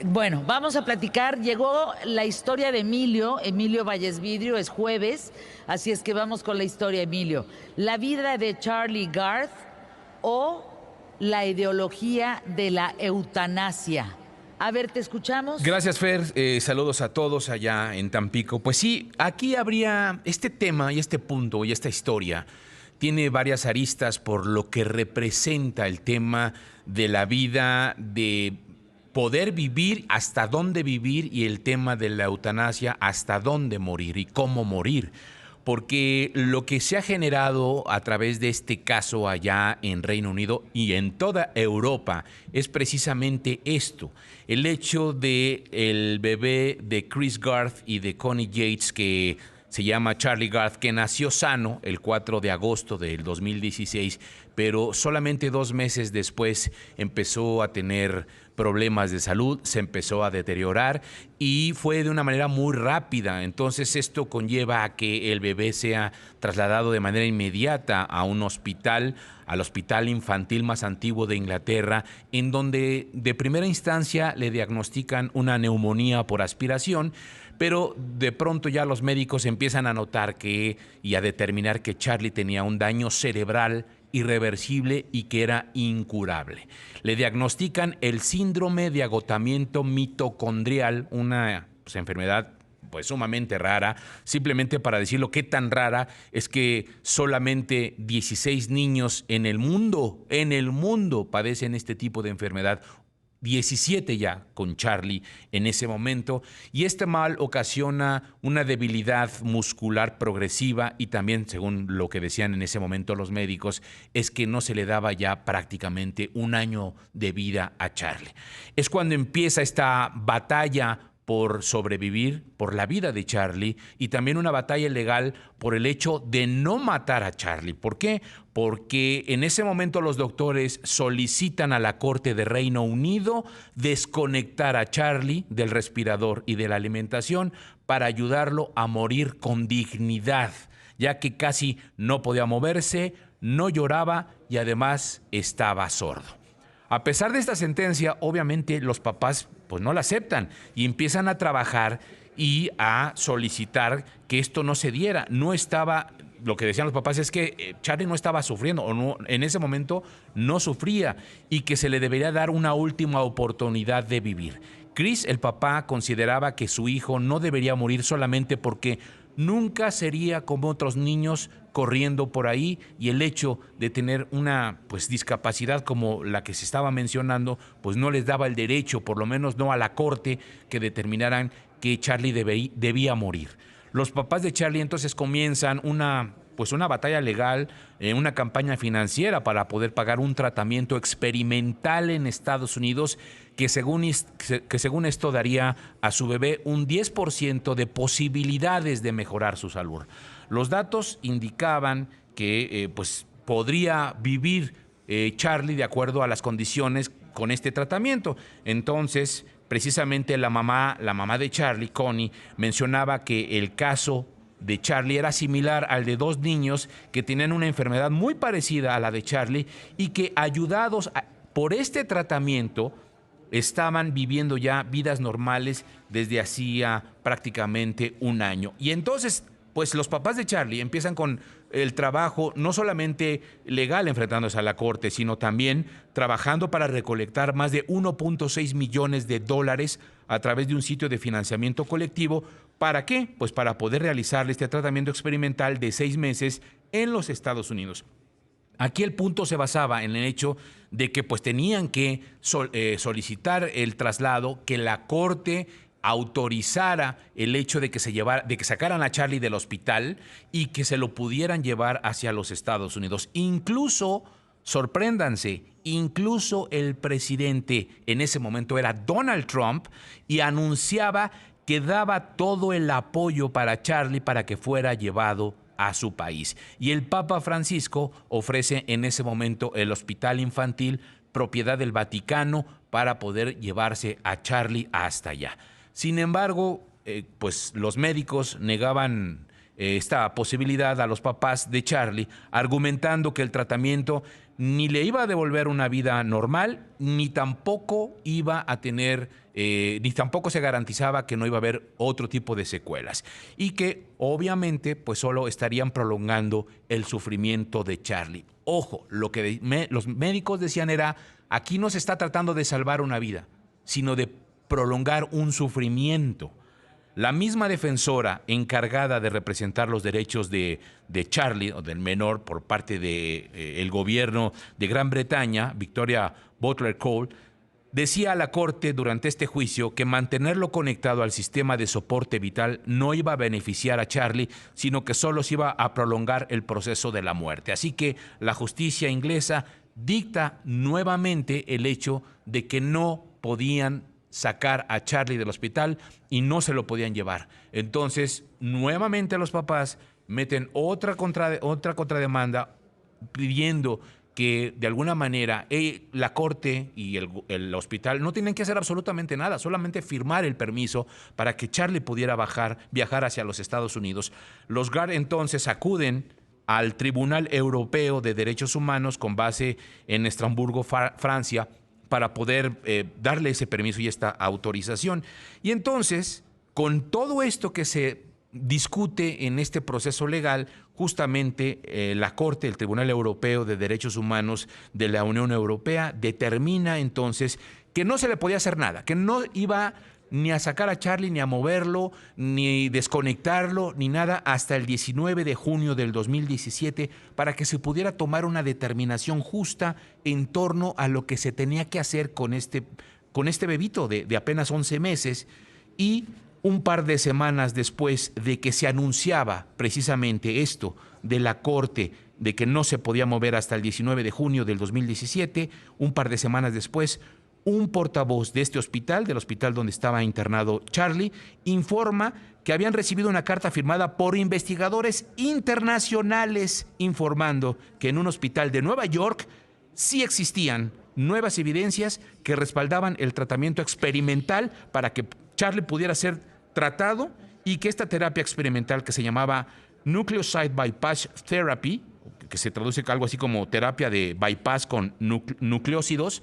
Bueno, vamos a platicar. Llegó la historia de Emilio Valles Vidrio, es jueves, así es que vamos con la historia, Emilio. La vida de Charlie Garth o la ideología de la eutanasia. A ver, ¿te escuchamos? Gracias, Fer. Saludos a todos allá en Tampico. Pues sí, aquí habría este tema y este punto y esta historia. Tiene varias aristas por lo que representa el tema de la vida, de poder vivir, hasta dónde vivir, y el tema de la eutanasia, hasta dónde morir y cómo morir. Porque lo que se ha generado a través de este caso allá en Reino Unido y en toda Europa es precisamente esto, el hecho de el bebé de Chris Garth y de Connie Yates, que se llama Charlie Garth, que nació sano el 4 de agosto del 2016, pero solamente 2 meses después empezó a tener problemas de salud, se empezó a deteriorar y fue de una manera muy rápida. Entonces esto conlleva a que el bebé sea trasladado de manera inmediata a un hospital, al hospital infantil más antiguo de Inglaterra, en donde de primera instancia le diagnostican una neumonía por aspiración, pero de pronto ya los médicos empiezan a notar y a determinar que Charlie tenía un daño cerebral irreversible y que era incurable. Le diagnostican el síndrome de agotamiento mitocondrial, una enfermedad pues sumamente rara. Simplemente para decirlo qué tan rara es que solamente 16 niños en el mundo padecen este tipo de enfermedad. 17 ya con Charlie en ese momento, y este mal ocasiona una debilidad muscular progresiva y también, según lo que decían en ese momento los médicos, es que no se le daba ya prácticamente un año de vida a Charlie. Es cuando empieza esta batalla por sobrevivir, por la vida de Charlie, y también una batalla legal por el hecho de no matar a Charlie. ¿Por qué? Porque en ese momento los doctores solicitan a la Corte de Reino Unido desconectar a Charlie del respirador y de la alimentación para ayudarlo a morir con dignidad, ya que casi no podía moverse, no lloraba y además estaba sordo. A pesar de esta sentencia, obviamente los papás pues no la aceptan y empiezan a trabajar y a solicitar que esto no se diera. No estaba, lo que decían los papás es que Charlie no estaba sufriendo, o no, en ese momento no sufría, y que se le debería dar una última oportunidad de vivir. Chris, el papá, consideraba que su hijo no debería morir solamente porque nunca sería como otros niños corriendo por ahí, y el hecho de tener una discapacidad como la que se estaba mencionando pues no les daba el derecho, por lo menos no a la corte, que determinaran que Charlie debía morir. Los papás de Charlie entonces comienzan una batalla legal, una campaña financiera para poder pagar un tratamiento experimental en Estados Unidos que según esto daría a su bebé un 10% de posibilidades de mejorar su salud. Los datos indicaban que podría vivir Charlie de acuerdo a las condiciones con este tratamiento. Entonces, precisamente la mamá de Charlie, Connie, mencionaba que el caso de Charlie era similar al de dos niños que tenían una enfermedad muy parecida a la de Charlie y que por este tratamiento estaban viviendo ya vidas normales desde hacía prácticamente un año. Y entonces, pues los papás de Charlie empiezan con el trabajo no solamente legal enfrentándose a la corte, sino también trabajando para recolectar más de 1.6 millones de dólares a través de un sitio de financiamiento colectivo. ¿Para qué? Pues para poder realizar este tratamiento experimental de 6 meses en los Estados Unidos. Aquí el punto se basaba en el hecho de que tenían que solicitar el traslado, que la corte autorizara el hecho de que sacaran a Charlie del hospital y que se lo pudieran llevar hacia los Estados Unidos. Incluso, sorpréndanse, incluso el presidente en ese momento era Donald Trump, y anunciaba que daba todo el apoyo para Charlie para que fuera llevado a su país. Y el Papa Francisco ofrece en ese momento el hospital infantil, propiedad del Vaticano, para poder llevarse a Charlie hasta allá. Sin embargo, los médicos negaban esta posibilidad a los papás de Charlie, argumentando que el tratamiento ni le iba a devolver una vida normal, ni tampoco iba a tener, ni tampoco se garantizaba que no iba a haber otro tipo de secuelas. Y que obviamente pues solo estarían prolongando el sufrimiento de Charlie. Ojo, lo que los médicos decían era, aquí no se está tratando de salvar una vida, sino de prolongar un sufrimiento. La misma defensora encargada de representar los derechos de Charlie, o del menor, por parte del gobierno de Gran Bretaña, Victoria Butler Cole, decía a la corte durante este juicio que mantenerlo conectado al sistema de soporte vital no iba a beneficiar a Charlie, sino que solo se iba a prolongar el proceso de la muerte. Así que la justicia inglesa dicta nuevamente el hecho de que no podían sacar a Charlie del hospital y no se lo podían llevar. Entonces, nuevamente los papás meten otra contrademanda pidiendo que de alguna manera la corte y el hospital no tienen que hacer absolutamente nada, solamente firmar el permiso para que Charlie pudiera viajar hacia los Estados Unidos. Los Gard entonces acuden al Tribunal Europeo de Derechos Humanos con base en Estrasburgo, Francia, para poder darle ese permiso y esta autorización. Y entonces, con todo esto que se discute en este proceso legal, justamente la Corte, el Tribunal Europeo de Derechos Humanos de la Unión Europea, determina entonces que no se le podía hacer nada, que no iba ni a sacar a Charlie, ni a moverlo, ni desconectarlo, ni nada, hasta el 19 de junio del 2017, para que se pudiera tomar una determinación justa en torno a lo que se tenía que hacer con este bebito de apenas 11 meses. Y un par de semanas después de que se anunciaba precisamente esto de la Corte, de que no se podía mover hasta el 19 de junio del 2017, un par de semanas después, un portavoz de este hospital, del hospital donde estaba internado Charlie, informa que habían recibido una carta firmada por investigadores internacionales informando que en un hospital de Nueva York sí existían nuevas evidencias que respaldaban el tratamiento experimental para que Charlie pudiera ser tratado y que esta terapia experimental que se llamaba Nucleoside Bypass Therapy, que se traduce algo así como terapia de bypass con nucleócidos,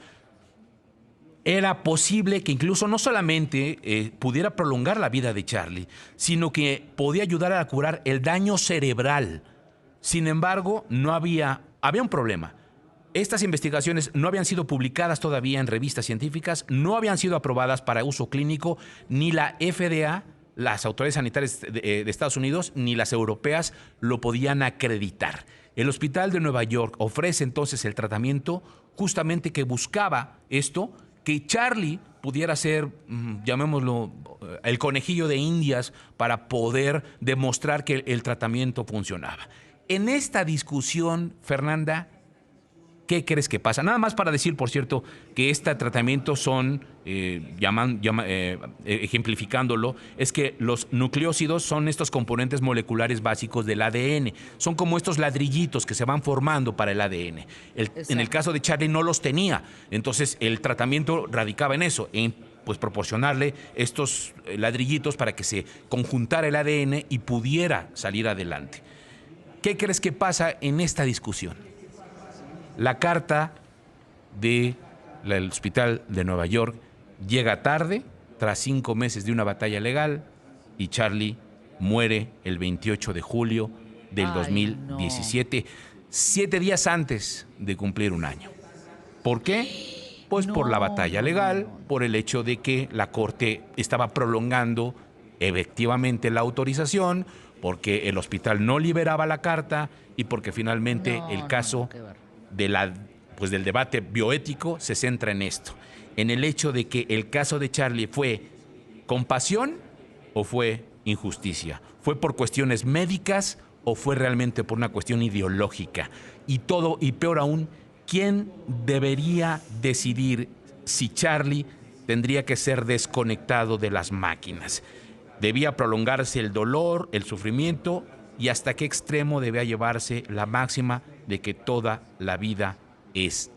era posible que incluso no solamente pudiera prolongar la vida de Charlie, sino que podía ayudar a curar el daño cerebral. Sin embargo, había un problema. Estas investigaciones no habían sido publicadas todavía en revistas científicas, no habían sido aprobadas para uso clínico, ni la FDA, las autoridades sanitarias de Estados Unidos, ni las europeas lo podían acreditar. El Hospital de Nueva York ofrece entonces el tratamiento justamente que buscaba esto, que Charlie pudiera ser, llamémoslo, el conejillo de Indias para poder demostrar que el tratamiento funcionaba. En esta discusión, Fernanda, ¿qué crees que pasa? Nada más para decir, por cierto, que este tratamiento son, ejemplificándolo, es que los nucleócidos son estos componentes moleculares básicos del ADN. Son como estos ladrillitos que se van formando para el ADN. En el caso de Charlie no los tenía. Entonces, el tratamiento radicaba en eso, en pues proporcionarle estos ladrillitos para que se conjuntara el ADN y pudiera salir adelante. ¿Qué crees que pasa en esta discusión? La carta del Hospital de Nueva York llega tarde, tras 5 meses de una batalla legal, y Charlie muere el 28 de julio del 2017, 7 días antes de cumplir un año. ¿Por qué? Pues por la batalla legal, por el hecho de que la Corte estaba prolongando efectivamente la autorización, porque el hospital no liberaba la carta y porque finalmente el caso del debate bioético se centra en esto, en el hecho de que el caso de Charlie fue compasión o fue injusticia, fue por cuestiones médicas o fue realmente por una cuestión ideológica. Y peor aún, ¿quién debería decidir si Charlie tendría que ser desconectado de las máquinas? ¿Debía prolongarse el dolor, el sufrimiento? ¿Y hasta qué extremo debía llevarse la máxima de que toda vida es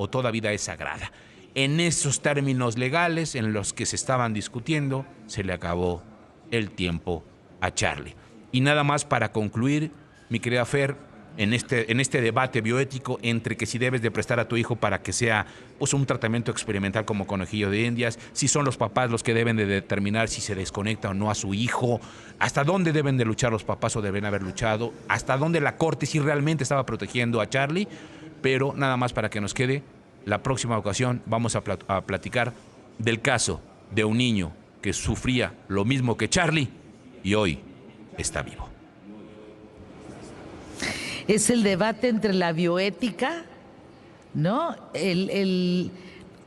sagrada? En esos términos legales en los que se estaban discutiendo, se le acabó el tiempo a Charlie. Y nada más para concluir, mi querida Fer, en este debate bioético entre que si debes de prestar a tu hijo para que sea pues un tratamiento experimental como conejillo de indias, si son los papás los que deben de determinar si se desconecta o no a su hijo, hasta dónde deben de luchar los papás o deben haber luchado, hasta dónde la corte sí realmente estaba protegiendo a Charlie, pero nada más para que nos quede, la próxima ocasión vamos a platicar del caso de un niño que sufría lo mismo que Charlie y hoy está vivo. Es el debate entre la bioética, ¿no? El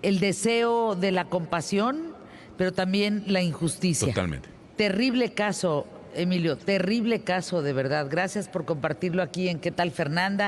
deseo de la compasión, pero también la injusticia. Totalmente. Terrible caso, Emilio, terrible caso de verdad. Gracias por compartirlo aquí en ¿Qué tal, Fernanda?